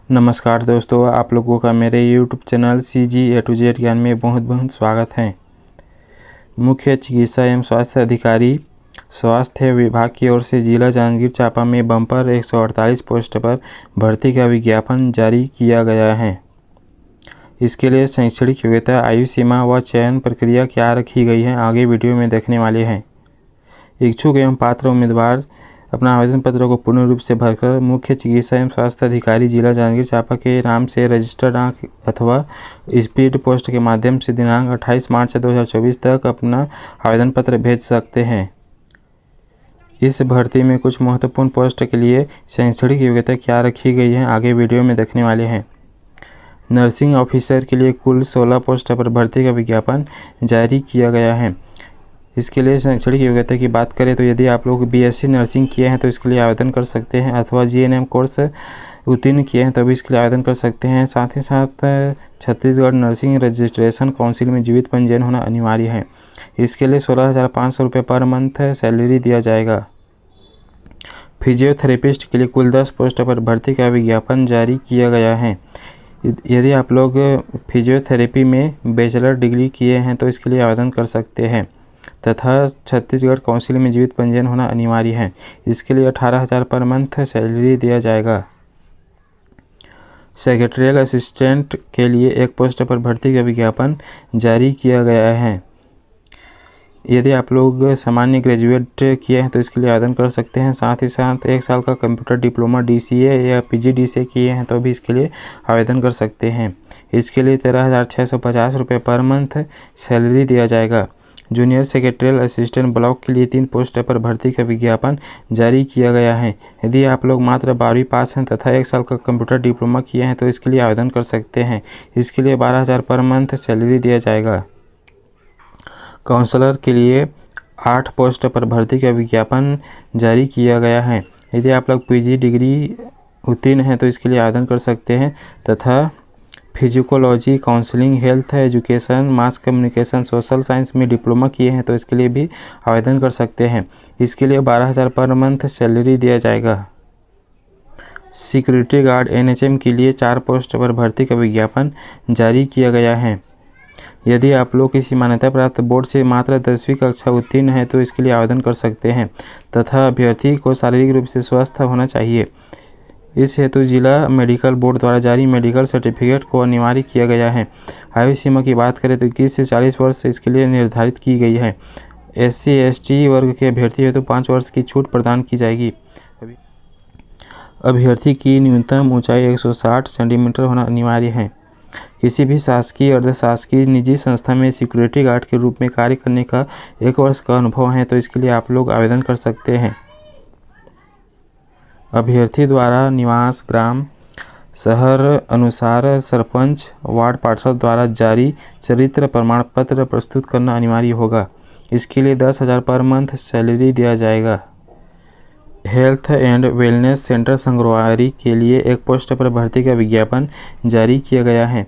नमस्कार दोस्तों, आप लोगों का मेरे YouTube channel CG A to Z ज्ञान में बहुत बहुत स्वागत है। मुख्य चिकित्सा एवं स्वास्थ्य अधिकारी स्वास्थ्य विभाग की ओर से जिला जांजगीर चांपा में बम्पर 148 पोस्ट पर भर्ती का विज्ञापन जारी किया गया है। इसके लिए शैक्षणिक योग्यता, आयु सीमा व चयन प्रक्रिया क्या रखी गई है, आगे वीडियो में देखने वाले हैं। इच्छुक एवं पात्र उम्मीदवार अपना आवेदन पत्र को पूर्ण रूप से भरकर मुख्य चिकित्सा एवं स्वास्थ्य अधिकारी जिला जांजगीर चांपा के नाम से रजिस्टर्ड आंक अथवा स्पीड पोस्ट के माध्यम से दिनांक 28 मार्च 2024 तक अपना आवेदन पत्र भेज सकते हैं। इस भर्ती में कुछ महत्वपूर्ण पोस्ट के लिए शैक्षणिक योग्यता क्या रखी गई है, आगे वीडियो में देखने वाले हैं। नर्सिंग ऑफिसर के लिए कुल 16 पोस्ट पर भर्ती का विज्ञापन जारी किया गया है। इसके लिए शैक्षणिक योग्यता की बात करें तो यदि आप लोग BSc नर्सिंग किए हैं तो इसके लिए आवेदन कर सकते हैं, अथवा GNM कोर्स उत्तीर्ण किए हैं तभी इसके लिए आवेदन कर सकते हैं। साथ ही साथ छत्तीसगढ़ नर्सिंग रजिस्ट्रेशन काउंसिल में जीवित पंजीयन होना अनिवार्य है। इसके लिए 16,500 रुपये पर मंथ सैलरी दिया जाएगा। फिजियोथेरेपिस्ट के लिए कुल 10 पोस्ट पर भर्ती का विज्ञापन जारी किया गया है। यदि आप लोग फिजियोथेरेपी में बैचलर डिग्री किए हैं तो इसके लिए आवेदन कर सकते हैं, तथा छत्तीसगढ़ काउंसिल में जीवित पंजीयन होना अनिवार्य है। इसके लिए 18,000 पर मंथ सैलरी दिया जाएगा। सेक्रेटरियल असिस्टेंट के लिए एक पोस्ट पर भर्ती का विज्ञापन जारी किया गया है। यदि आप लोग सामान्य ग्रेजुएट किए हैं तो इसके लिए आवेदन कर सकते हैं। साथ ही साथ 1 साल का कंप्यूटर डिप्लोमा DCA या PGDCA किए हैं तो भी इसके लिए आवेदन कर सकते हैं। इसके लिए 13,650 रुपये पर मंथ सैलरी दिया जाएगा। जूनियर सेक्रेटरियल असिस्टेंट ब्लॉक के लिए 3 पोस्ट पर भर्ती का विज्ञापन जारी किया गया है। यदि आप लोग मात्र 12वीं पास हैं तथा 1 साल का कंप्यूटर डिप्लोमा किए हैं तो इसके लिए आवेदन कर सकते हैं। इसके लिए 12,000 पर मंथ सैलरी दिया जाएगा। काउंसलर के लिए 8 पोस्ट पर भर्ती का विज्ञापन जारी किया गया है। यदि आप लोग PG डिग्री उत्तीर्ण हैं तो इसके लिए आवेदन कर सकते हैं, तथा फिजिकोलॉजी, counselling, health education, mass communication, social science में डिप्लोमा किए हैं तो इसके लिए भी आवेदन कर सकते हैं। इसके लिए 12,000 पर मंथ सैलरी दिया जाएगा। सिक्योरिटी गार्ड NHM के लिए 4 पोस्ट पर भर्ती का विज्ञापन जारी किया गया है। यदि आप लोग किसी मान्यता प्राप्त बोर्ड से मात्र 10वीं कक्षा उत्तीर्ण है तो इसके लिए आवेदन कर सकते हैं, तथा अभ्यर्थी को शारीरिक रूप से स्वस्थ होना चाहिए। इस हेतु जिला मेडिकल बोर्ड द्वारा जारी मेडिकल सर्टिफिकेट को अनिवार्य किया गया है। आयु सीमा की बात करें तो 21 से 40 वर्ष इसके लिए निर्धारित की गई है। SC/ST वर्ग के अभ्यर्थी है तो 5 वर्ष की छूट प्रदान की जाएगी। अभ्यर्थी की न्यूनतम ऊंचाई 160 सेंटीमीटर होना अनिवार्य है। किसी भी शासकीय, अर्धशासकीय, निजी संस्था में सिक्योरिटी गार्ड के रूप में कार्य करने का 1 वर्ष का अनुभव है तो इसके लिए आप लोग आवेदन कर सकते हैं। अभ्यर्थी द्वारा निवास ग्राम शहर अनुसार सरपंच, वार्ड पार्षद द्वारा जारी चरित्र प्रमाण पत्र प्रस्तुत करना अनिवार्य होगा। इसके लिए 10,000 पर मंथ सैलरी दिया जाएगा। हेल्थ एंड वेलनेस सेंटर संगवारी के लिए 1 पोस्ट पर भर्ती का विज्ञापन जारी किया गया है।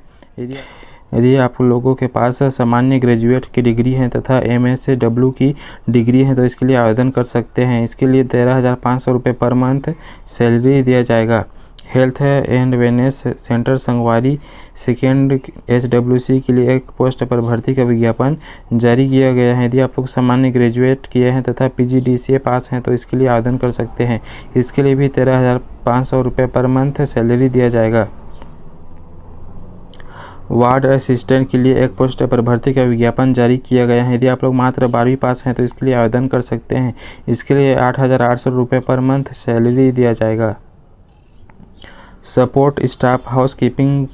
यदि आप लोगों के पास सामान्य ग्रेजुएट की डिग्री है तथा MSW की डिग्री है तो इसके लिए आवेदन कर सकते हैं। इसके लिए 13,500 रुपये पर मंथ सैलरी दिया जाएगा। हेल्थ एंड वेलनेस सेंटर संगवारी सेकेंड HWC के लिए 1 पोस्ट पर भर्ती का विज्ञापन जारी किया गया है। यदि आप लोग सामान्य ग्रेजुएट किए हैं तथा PGDCA पास हैं तो इसके लिए आवेदन कर सकते हैं। इसके लिए भी 13,500 रुपये पर मंथ सैलरी दिया जाएगा। वार्ड असिस्टेंट के लिए 1 पोस्ट पर भर्ती का विज्ञापन जारी किया गया है। यदि आप लोग मात्र 12वीं पास हैं तो इसके लिए आवेदन कर सकते हैं। इसके लिए 8,800 रुपये पर मंथ सैलरी दिया जाएगा। सपोर्ट स्टाफ हाउसकीपिंग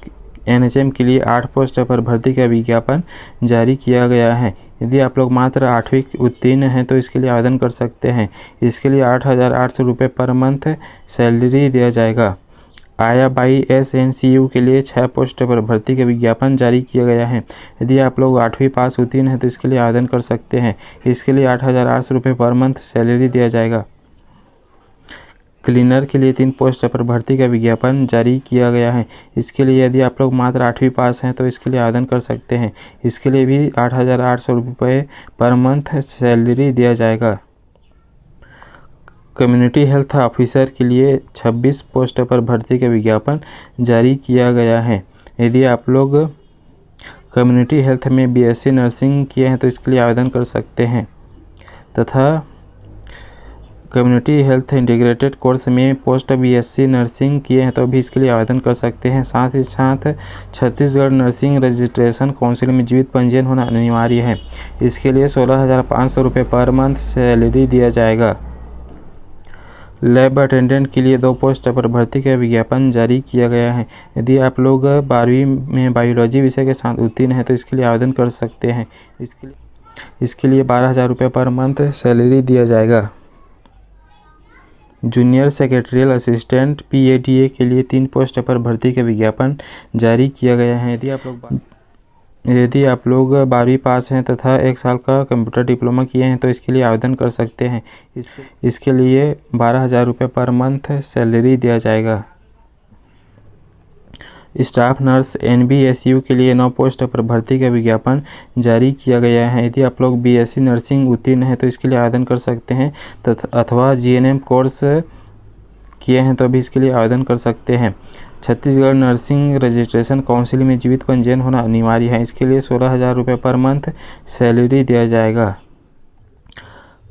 NHM के लिए 8 पोस्ट पर भर्ती का विज्ञापन जारी किया गया है। यदि आप लोग मात्र 8वीं उत्तीर्ण हैं तो इसके लिए आवेदन कर सकते हैं। इसके लिए 8,800 रुपये पर मंथ सैलरी दिया जाएगा। आया बाई SNCU के लिए 6 पोस्ट पर भर्ती का विज्ञापन जारी किया गया है। यदि आप लोग 8वीं पास उत्तीर्ण हैं तो इसके लिए आवेदन कर सकते हैं। इसके लिए 8,800 रुपये पर मंथ सैलरी दिया जाएगा। क्लीनर के लिए 3 पोस्ट पर भर्ती का विज्ञापन जारी किया गया है। इसके लिए यदि आप लोग मात्र 8वीं पास हैं तो इसके लिए आवेदन कर सकते हैं। इसके लिए भी 8,800 रुपये पर मंथ सैलरी दिया जाएगा। कम्युनिटी हेल्थ ऑफिसर के लिए 26 पोस्ट पर भर्ती का विज्ञापन जारी किया गया है। यदि आप लोग कम्युनिटी हेल्थ में बीएससी नर्सिंग किए हैं तो इसके लिए आवेदन कर सकते हैं, तथा कम्युनिटी हेल्थ इंटीग्रेटेड कोर्स में पोस्ट बीएससी नर्सिंग किए हैं तो भी इसके लिए आवेदन कर सकते हैं। साथ ही साथ छत्तीसगढ़ नर्सिंग रजिस्ट्रेशन काउंसिल में जीवित पंजीयन होना अनिवार्य है। इसके लिए 16,500 रुपये पर मंथ सैलरी दिया जाएगा। लैब अटेंडेंट के लिए 2 पोस्ट पर भर्ती का विज्ञापन जारी किया गया है। यदि आप लोग 12वीं में बायोलॉजी विषय के साथ उत्तीर्ण हैं तो इसके लिए आवेदन कर सकते हैं। इसके लिए 12,000 रुपये पर मंथ सैलरी दिया जाएगा। जूनियर सेक्रेटरियल असिस्टेंट PATA के लिए 3 पोस्ट पर भर्ती का विज्ञापन जारी किया गया है। यदि आप लोग 12वीं पास हैं तथा 1 साल का कंप्यूटर डिप्लोमा किए हैं तो इसके लिए आवेदन कर सकते हैं। इसके लिए 12,000 रुपये पर मंथ सैलरी दिया जाएगा। स्टाफ नर्स NBSU के लिए 9 पोस्ट पर भर्ती का विज्ञापन जारी किया गया है। यदि आप लोग BSc नर्सिंग उत्तीर्ण हैं तो इसके लिए आवेदन कर सकते हैं, अथवा GNM कोर्स किए हैं तो भी इसके लिए आवेदन कर सकते हैं। छत्तीसगढ़ नर्सिंग रजिस्ट्रेशन काउंसिल में जीवित पंजीयन होना अनिवार्य है। इसके लिए 16,000 रुपये पर मंथ सैलरी दिया जाएगा।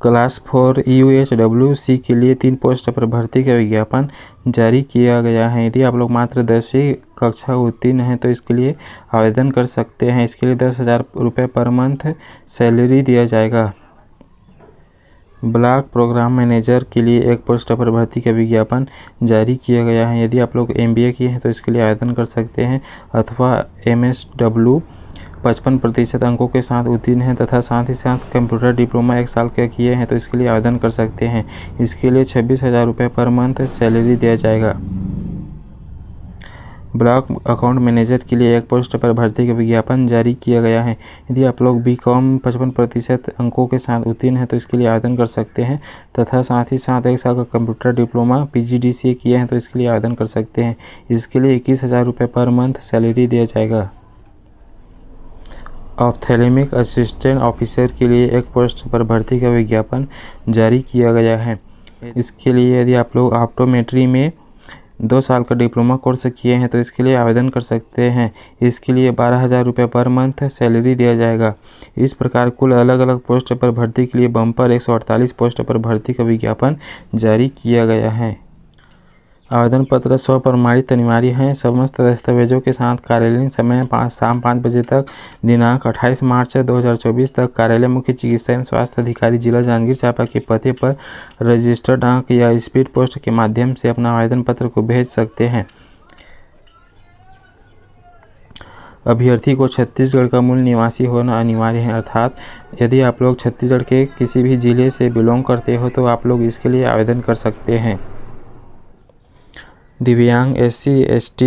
क्लास 4 UHWC के लिए 3 पोस्ट पर भर्ती का विज्ञापन जारी किया गया है। यदि आप लोग मात्र 10वीं कक्षा उत्तीर्ण हैं तो इसके लिए आवेदन कर सकते हैं। इसके लिए 10,000 रुपये पर मंथ सैलरी दिया जाएगा। ब्लॉक प्रोग्राम मैनेजर के लिए 1 पोस्ट पर भर्ती का विज्ञापन जारी किया गया है। यदि आप लोग MBA किए हैं तो इसके लिए आवेदन कर सकते हैं, अथवा MSW 55% अंकों के साथ उत्तीर्ण हैं तथा साथ ही साथ कंप्यूटर डिप्लोमा 1 साल का किए हैं तो इसके लिए आवेदन कर सकते हैं। इसके लिए 26,000 रुपये पर मंथ सैलरी दिया जाएगा। ब्लॉक अकाउंट मैनेजर के लिए 1 पोस्ट पर भर्ती का विज्ञापन जारी किया गया है। यदि आप लोग BCom 55% अंकों के साथ उत्तीर्ण हैं तो इसके लिए आवेदन कर सकते हैं, तथा साथ ही साथ 1 साल का कंप्यूटर डिप्लोमा PGDCA किए हैं तो इसके लिए आवेदन कर सकते हैं। इसके लिए 21,000 रुपये पर मंथ सैलरी दिया जाएगा। ऑप्थेल्मिक असिस्टेंट ऑफिसर के लिए 1 पोस्ट पर भर्ती का विज्ञापन जारी किया गया है। इसके लिए यदि आप लोग ऑप्टोमेट्री में 2 साल का डिप्लोमा कोर्स किए हैं तो इसके लिए आवेदन कर सकते हैं। इसके लिए 12,000 रुपये पर मंथ सैलरी दिया जाएगा। इस प्रकार कुल अलग अलग पोस्ट पर भर्ती के लिए बम्पर 148 पोस्ट पर भर्ती का विज्ञापन जारी किया गया है। आवेदन पत्र स्वप्रमाणित अनिवार्य हैं। समस्त दस्तावेजों के साथ कार्यालयीन समय शाम 5 बजे तक, दिनांक 28 मार्च 2024 तक कार्यालय मुख्य चिकित्सा एवं स्वास्थ्य अधिकारी जिला जांजगीर चांपा के पते पर रजिस्टर्ड डाक या स्पीड पोस्ट के माध्यम से अपना आवेदन पत्र को भेज सकते हैं। अभ्यर्थी को छत्तीसगढ़ का मूल निवासी होना अनिवार्य है, अर्थात यदि आप लोग छत्तीसगढ़ के किसी भी जिले से बिलोंग करते हो तो आप लोग इसके लिए आवेदन कर सकते हैं। दिव्यांग SC ST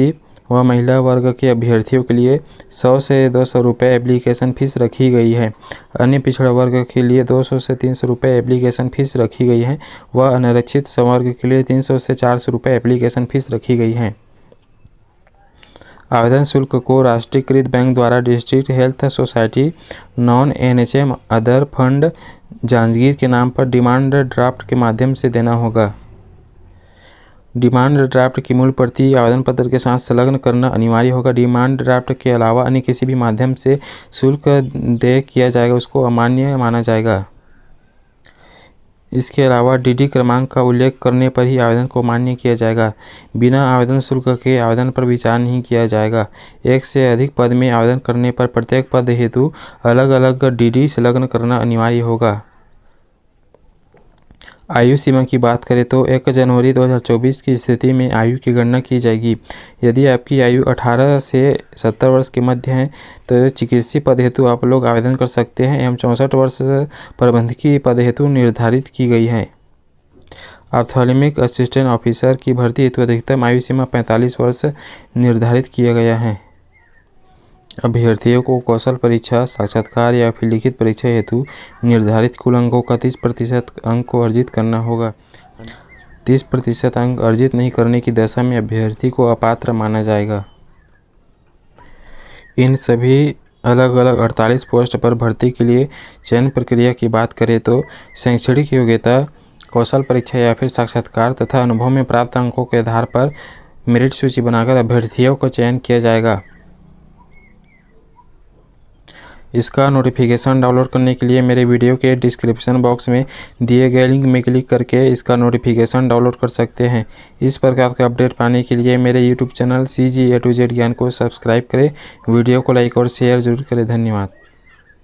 व महिला वर्ग के अभ्यर्थियों के लिए 100 से 200 रुपये एप्लीकेशन फ़ीस रखी गई है। अन्य पिछड़ा वर्ग के लिए 200 से 300 रुपये एप्लीकेशन फ़ीस रखी गई है व अनारक्षित संवर्ग के लिए 300 से 400 रुपये एप्लीकेशन फ़ीस रखी गई है। आवेदन शुल्क को राष्ट्रीयकृत बैंक द्वारा district health society non NHM other fund Janjgir के नाम पर डिमांड ड्राफ्ट के माध्यम से देना होगा। डिमांड ड्राफ्ट की मूल प्रति आवेदन पत्र के साथ संलग्न करना अनिवार्य होगा। डिमांड ड्राफ्ट के अलावा अन्य किसी भी माध्यम से शुल्क देय किया जाएगा उसको अमान्य माना जाएगा। इसके अलावा DD क्रमांक का उल्लेख करने पर ही आवेदन को मान्य किया जाएगा। बिना आवेदन शुल्क के आवेदन पर विचार नहीं किया जाएगा। 1 से अधिक पद में आवेदन करने पर प्रत्येक पद हेतु अलग अलग DD संलग्न करना अनिवार्य होगा। आयु सीमा की बात करें तो 1 जनवरी 2024 की स्थिति में आयु की गणना की जाएगी। यदि आपकी आयु 18 से 70 वर्ष के मध्य है तो चिकित्सीय पद हेतु आप लोग आवेदन कर सकते हैं एवं 64 वर्ष प्रबंधकीय पद हेतु निर्धारित की गई है। ऑप्थेल्मिक असिस्टेंट ऑफिसर की भर्ती हेतु अधिकतम आयु सीमा 45 वर्ष निर्धारित किया गया है। अभ्यर्थियों को कौशल परीक्षा, साक्षात्कार या फिर लिखित परीक्षा हेतु निर्धारित कुल अंकों का 30% अंक को अर्जित करना होगा। 30% अंक अर्जित नहीं करने की दशा में अभ्यर्थी को अपात्र माना जाएगा। इन सभी अलग अलग 48 पोस्ट पर भर्ती के लिए चयन प्रक्रिया की बात करें तो शैक्षणिक योग्यता कौशल परीक्षा या फिर साक्षात्कार तथा अनुभव में प्राप्त अंकों के आधार पर मेरिट सूची बनाकर अभ्यर्थियों का चयन किया जाएगा। इसका नोटिफिकेशन डाउनलोड करने के लिए मेरे वीडियो के डिस्क्रिप्शन बॉक्स में दिए गए लिंक में क्लिक करके इसका नोटिफिकेशन डाउनलोड कर सकते हैं। इस प्रकार का अपडेट पाने के लिए मेरे YouTube channel CG A to Z ज्ञान को सब्सक्राइब करें। वीडियो को लाइक और शेयर जरूर करें। धन्यवाद।